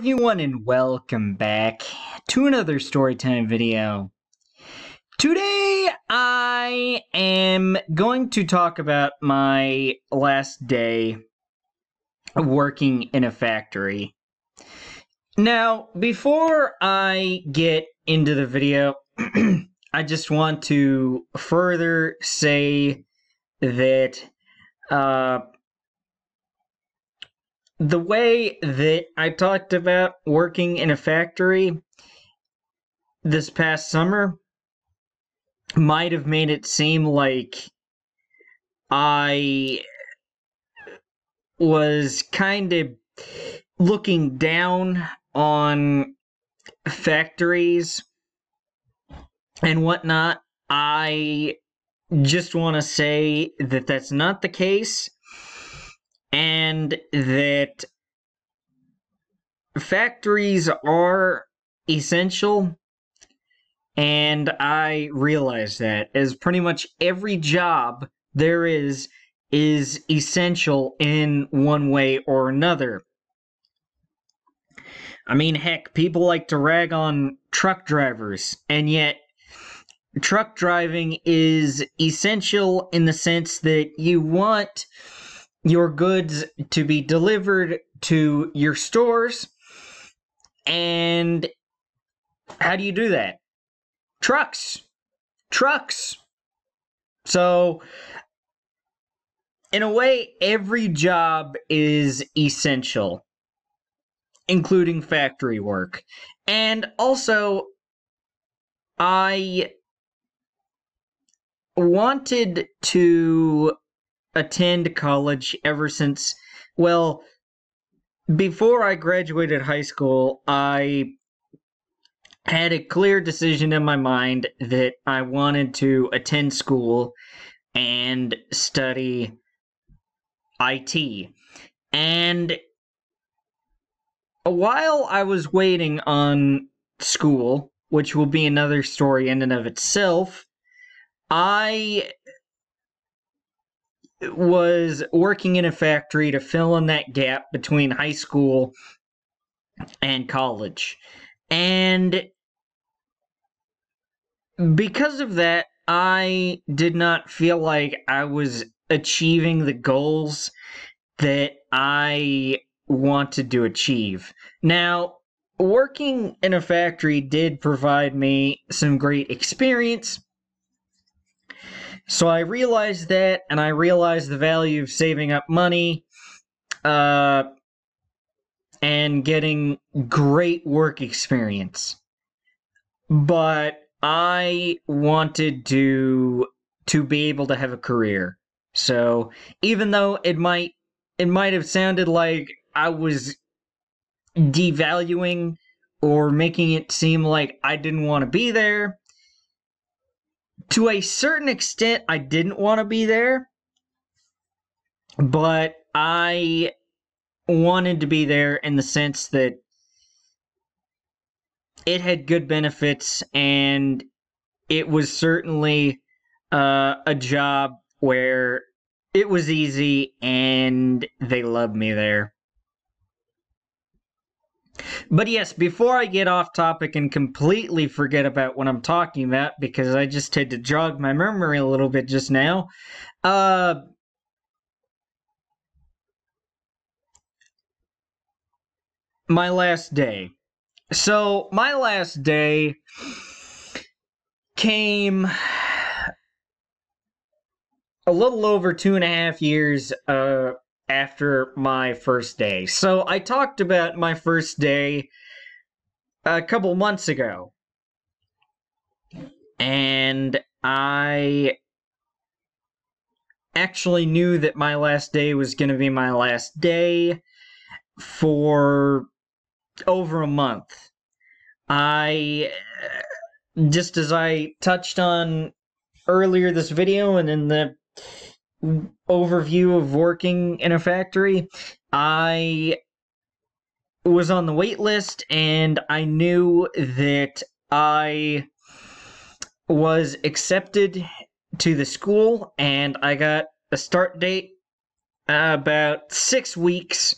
everyone, and welcome back to another Storytime video. Today I am going to talk about my last day working in a factory. Now, before I get into the video, I just want to further say that the way that I talked about working in a factory this past summer might have made it seem like I was kind of looking down on factories and whatnot. I just want to say that that's not the case, and that factories are essential, and I realize that, as pretty much every job there is essential in one way or another. I mean, heck, people like to rag on truck drivers, and yet truck driving is essential in the sense that you want your goods to be delivered to your stores. And how do you do that? Trucks. So, in a way, every job is essential, including factory work. And also, I wanted to attend college ever since, well, before I graduated high school. I had a clear decision in my mind that I wanted to attend school and study IT. And while I was waiting on school, which will be another story in and of itself, I was working in a factory to fill in that gap between high school and college. And because of that, I did not feel like I was achieving the goals that I wanted to achieve. Now, working in a factory did provide me some great experience. So I realized that, and I realized the value of saving up money and getting great work experience. But I wanted to be able to have a career. So even though it might have sounded like I was devaluing or making it seem like I didn't want to be there, to a certain extent, I didn't want to be there, but I wanted to be there in the sense that it had good benefits, and it was certainly a job where it was easy and they loved me there. But yes, before I get off topic and completely forget about what I'm talking about, because I just had to jog my memory a little bit just now, my last day. So, my last day came a little over 2.5 years after my first day. So, I talked about my first day a couple months ago. And I actually knew that my last day was going to be my last day for over a month. Just as I touched on earlier this video and in the overview of working in a factory, I was on the wait list, and I knew that I was accepted to the school, and I got a start date about 6 weeks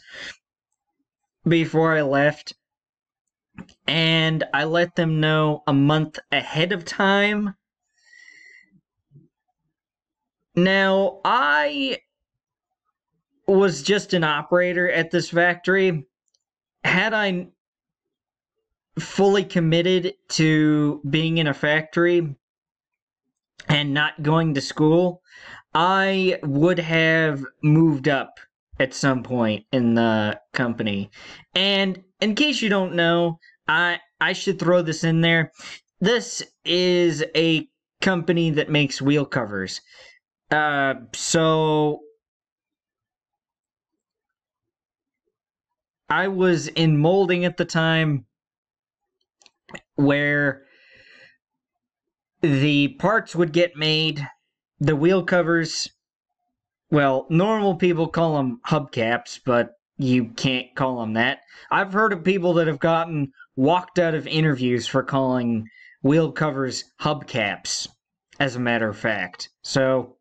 before I left. and I let them know a month ahead of time. Now, I was just an operator at this factory. Had I fully committed to being in a factory and not going to school, I would have moved up at some point in the company. And in case you don't know, I should throw this in there. This is a company that makes wheel covers. So I was in molding at the time where the parts would get made, the wheel covers, well, normal people call them hubcaps, but you can't call them that. I've heard of people that have gotten walked out of interviews for calling wheel covers hubcaps, as a matter of fact. So,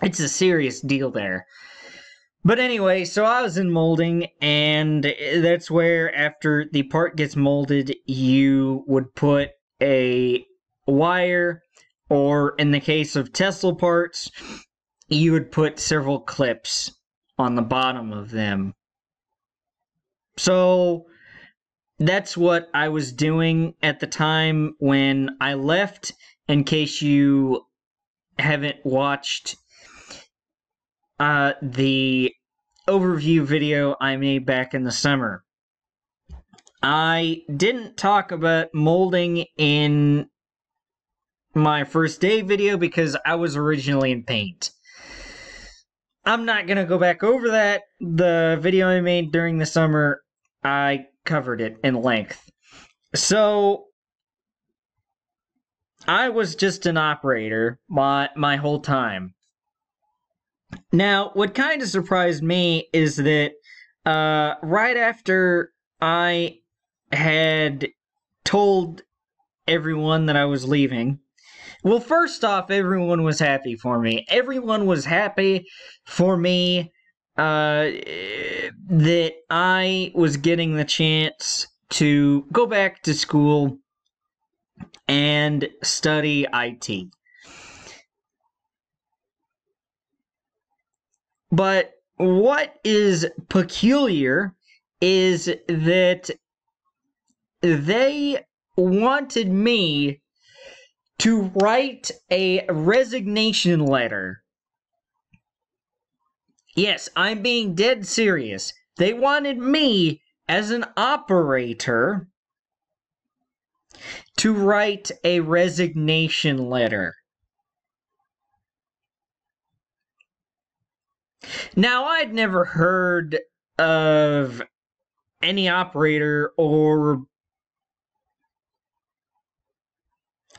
it's a serious deal there. But anyway, so I was in molding, and that's where, after the part gets molded, you would put a wire, or in the case of Tesla parts, you would put several clips on the bottom of them. So that's what I was doing at the time when I left, in case you haven't watched the overview video I made back in the summer. I didn't talk about molding in my first day video because I was originally in paint. I'm not going to go back over that. The video I made during the summer, I covered it in length. So, I was just an operator my whole time. Now, what kind of surprised me is that right after I had told everyone that I was leaving, well, first off, everyone was happy for me. Everyone was happy for me that I was getting the chance to go back to school and study IT. But what is peculiar is that they wanted me to write a resignation letter. Yes, I'm being dead serious. They wanted me, as an operator, to write a resignation letter. Now, I'd never heard of any operator, or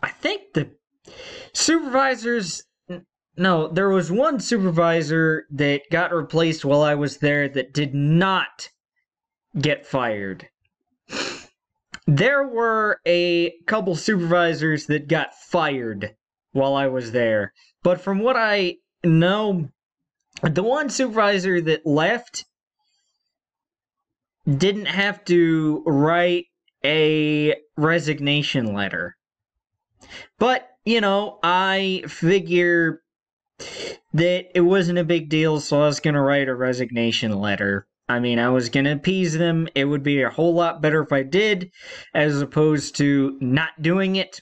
I think the supervisors. No, there was one supervisor that got replaced while I was there that did not get fired. There were a couple supervisors that got fired while I was there. But from what I know, the one supervisor that left didn't have to write a resignation letter. But, I figure that it wasn't a big deal, so I was going to write a resignation letter. I mean, I was going to appease them. It would be a whole lot better if I did, as opposed to not doing it.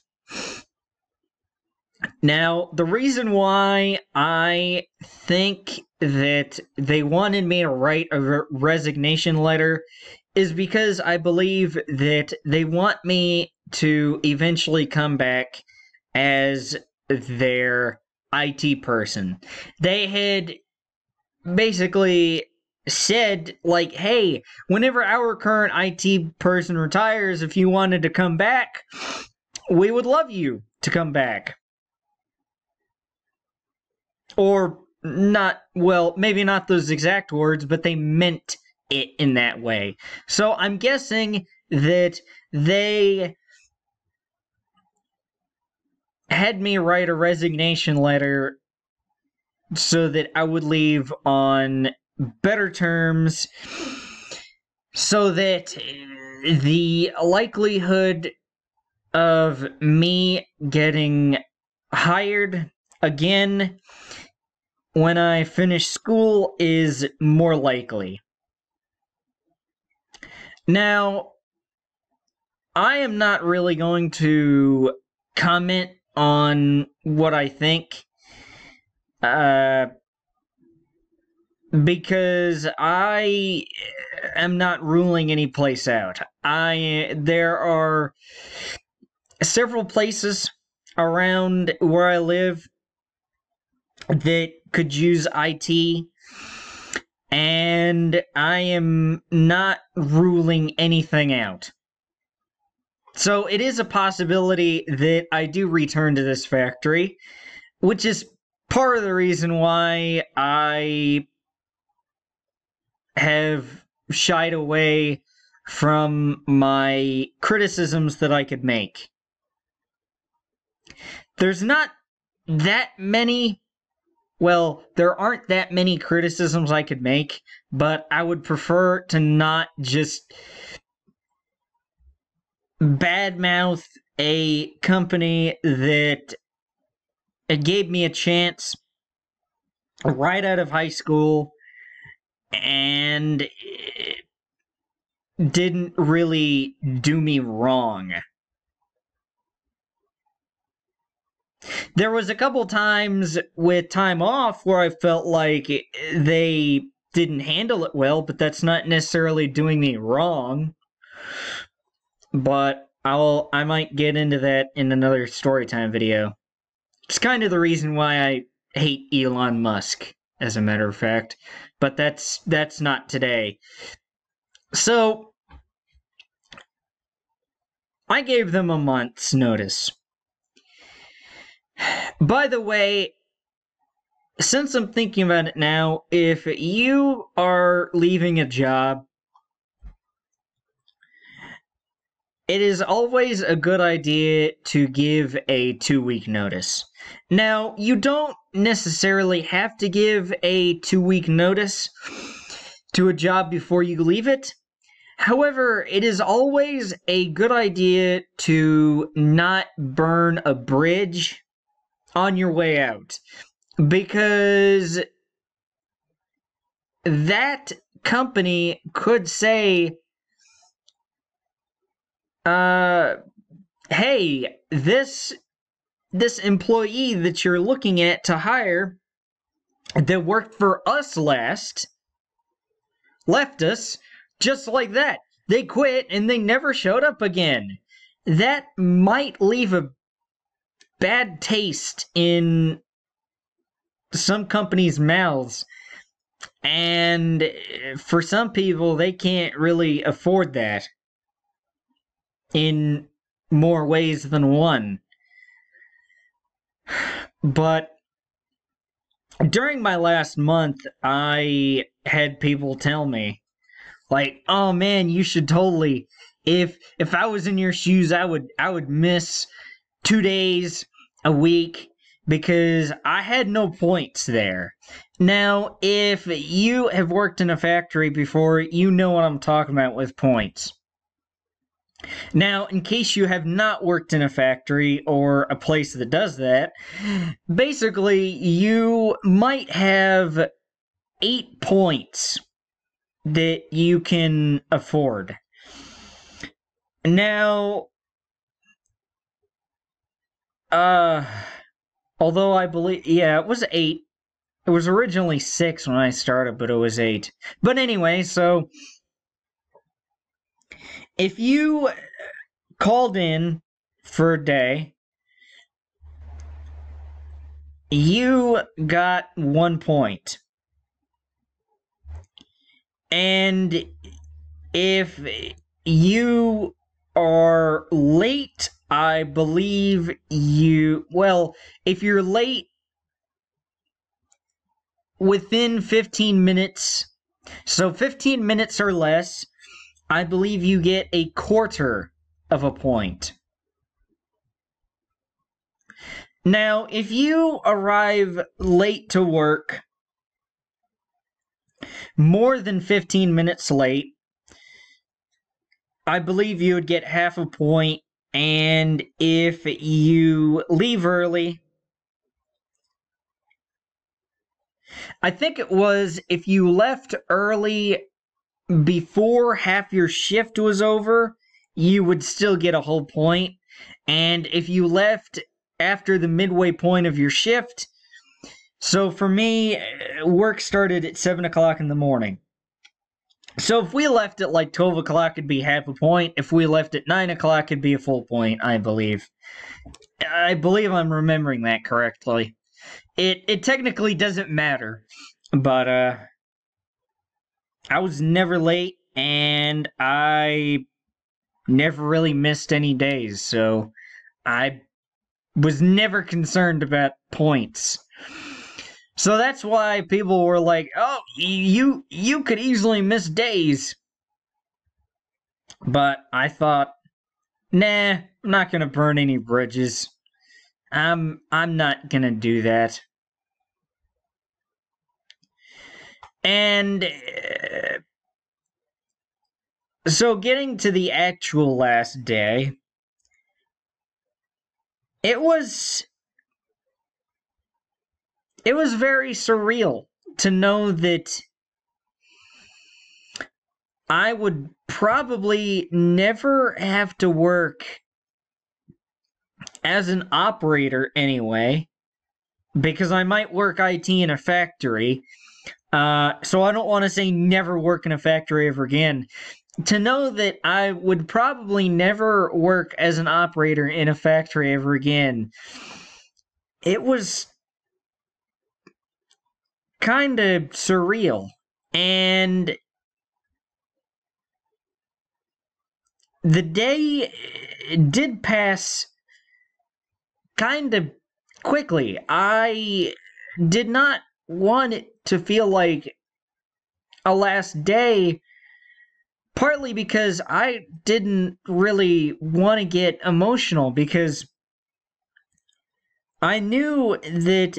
Now, the reason why I think that they wanted me to write a resignation letter is because I believe that they want me to eventually come back as their IT person. They had basically said, like, hey, whenever our current IT person retires, if you wanted to come back, we would love you to come back. Or not, well, maybe not those exact words, but they meant it in that way. So I'm guessing that they had me write a resignation letter so that I would leave on better terms, so that the likelihood of me getting hired again when I finish school is more likely. Now, I am not really going to comment on what I think, because I am not ruling any place out. There are several places around where I live that could use IT, and I am not ruling anything out. So it is a possibility that I do return to this factory, which is part of the reason why I have shied away from my criticisms that I could make. There's not that many, well, there aren't that many criticisms I could make, but I would prefer to not just badmouth a company that it gave me a chance right out of high school and didn't really do me wrong. There was a couple times with time off where I felt like they didn't handle it well, but that's not necessarily doing me wrong. But I might get into that in another storytime video. It's kind of the reason why I hate Elon Musk, as a matter of fact. But that's not today. So I gave them a month's notice. By the way, since I'm thinking about it now, if you are leaving a job, it is always a good idea to give a 2-week notice. Now, you don't necessarily have to give a 2-week notice to a job before you leave it. However, it is always a good idea to not burn a bridge on your way out, because that company could say, hey, this employee that you're looking at to hire that worked for us last left us just like that. They quit and they never showed up again. That might leave a bad taste in some companies' mouths. And for some people, they can't really afford that in more ways than one. But during my last month, I had people tell me, like, "Oh man, you should totally. If I was in your shoes, I would miss 2 days a week because I had no points there." Now, if you have worked in a factory before, you know what I'm talking about with points. Now, in case you have not worked in a factory or a place that does that, basically you might have 8 points that you can afford. Now, although I believe, yeah, it was 8. It was originally 6 when I started, but it was 8. But anyway, so if you called in for a day, you got 1 point. And if you are late, I believe if you're late within 15 minutes, so 15 minutes or less, I believe you get a quarter of a point. Now, if you arrive late to work, more than 15 minutes late, I believe you would get half a point, and if you leave early, I think it was if you left early before half your shift was over, you would still get a whole point. And if you left after the midway point of your shift, so for me, work started at 7 o'clock in the morning. So if we left at like 12 o'clock, it'd be half a point. If we left at 9 o'clock, it'd be a full point, I believe. I believe I'm remembering that correctly. It technically doesn't matter, but I was never late, and I never really missed any days, so I was never concerned about points. So that's why people were like, "Oh, you could easily miss days." But I thought, "Nah, I'm not gonna burn any bridges. I'm not gonna do that." And so getting to the actual last day, it was very surreal to know that I would probably never have to work as an operator anyway, because I might work IT in a factory. So I don't want to say never work in a factory ever again. To know that I would probably never work as an operator in a factory ever again, it was kind of surreal. And the day did pass kind of quickly. I did not want it to feel like a last day, partly because I didn't really want to get emotional, because I knew that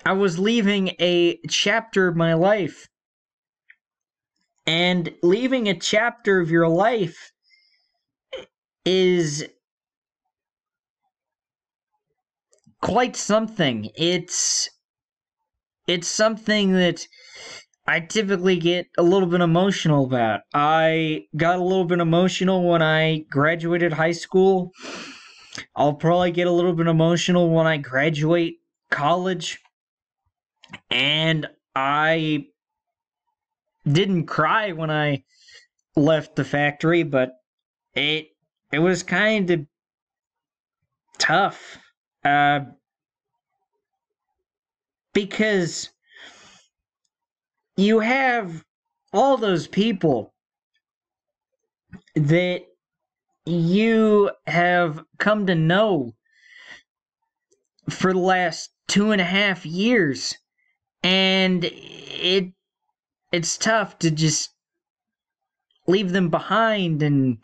I was leaving a chapter of my life. And leaving a chapter of your life is quite something. It's something that I typically get a little bit emotional about. I got a little bit emotional when I graduated high school. I'll probably get a little bit emotional when I graduate college. And I didn't cry when I left the factory, but it was kind of tough. Because you have all those people that you have come to know for the last 2.5 years, and it's tough to just leave them behind, and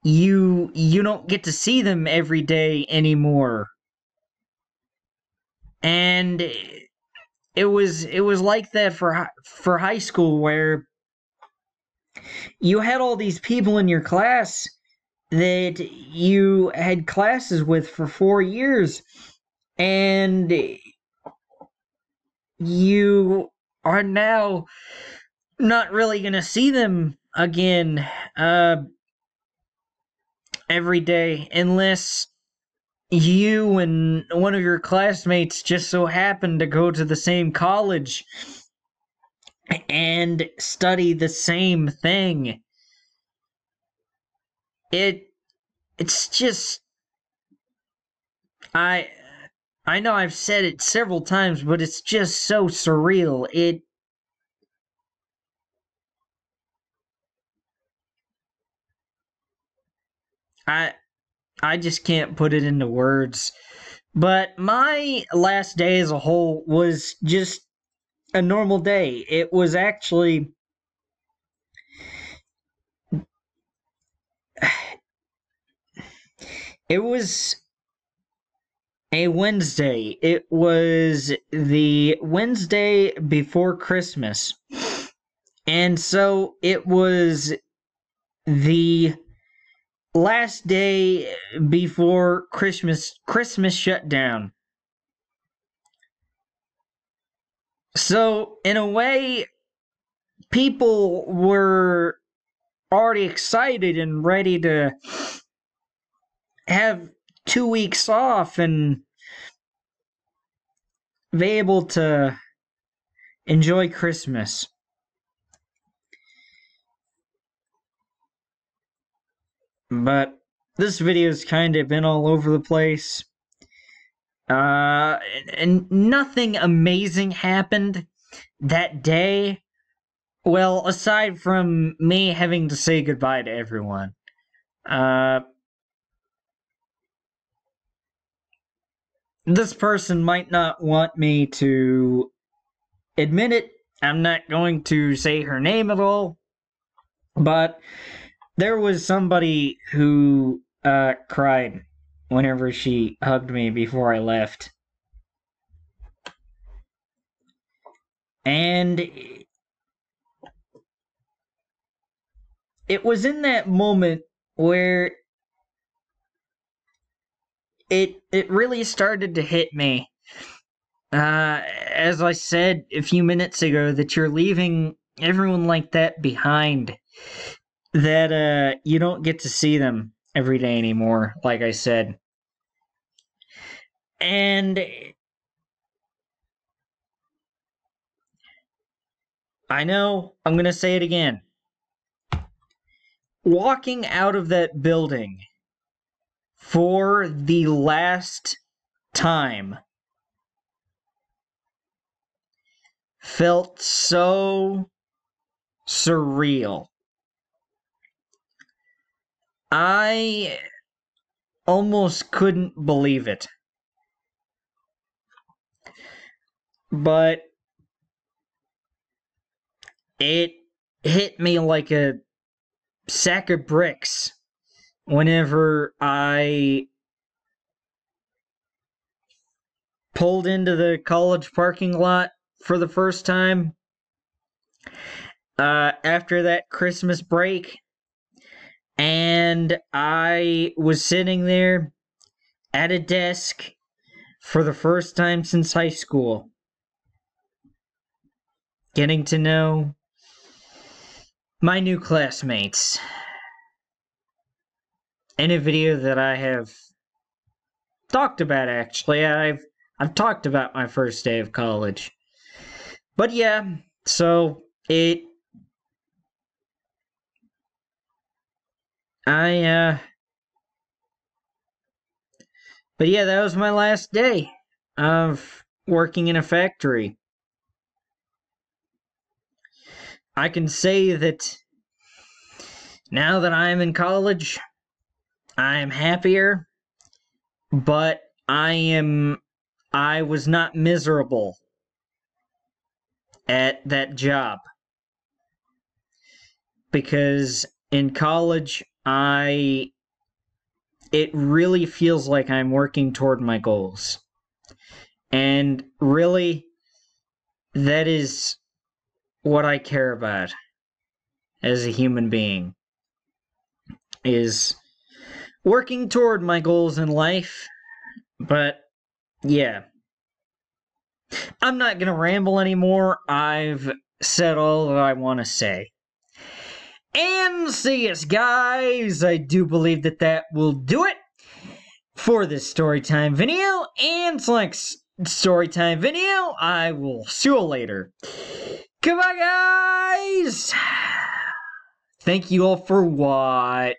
you don't get to see them every day anymore. And it was like that for high school, where you had all these people in your class that you had classes with for 4 years, and you are now not really going to see them again every day, unless you and one of your classmates just so happen to go to the same college and study the same thing. It's just, I know I've said it several times, but it's just so surreal. I just can't put it into words. But my last day as a whole was just a normal day. It was actually it was a Wednesday. It was the Wednesday before Christmas. And so it was the last day before Christmas shutdown. So in a way, people were already excited and ready to have 2 weeks off and be able to enjoy Christmas. But this video's kind of been all over the place. And nothing amazing happened that day. Well, aside from me having to say goodbye to everyone. This person might not want me to admit it. I'm not going to say her name at all. But there was somebody who cried whenever she hugged me before I left. And it was in that moment where it really started to hit me. As I said a few minutes ago, that you're leaving everyone like that behind. That you don't get to see them every day anymore, like I said. And I know I'm gonna say it again. Walking out of that building for the last time felt so surreal. I almost couldn't believe it. But it hit me like a sack of bricks whenever I pulled into the college parking lot for the first time after that Christmas break. And I was sitting there at a desk for the first time since high school, getting to know my new classmates in a video that I have talked about. Actually, I've talked about my first day of college. But yeah, so but yeah, that was my last day of working in a factory. I can say that now that I'm in college, I am happier, but I was not miserable at that job. Because in college, it really feels like I'm working toward my goals. And really, that is what I care about as a human being, is working toward my goals in life. But yeah, I'm not gonna ramble anymore. I've said all that I want to say. And see us, guys. I do believe that will do it for this storytime video. And until next storytime video, I will see you later. Goodbye, guys. Thank you all for watching.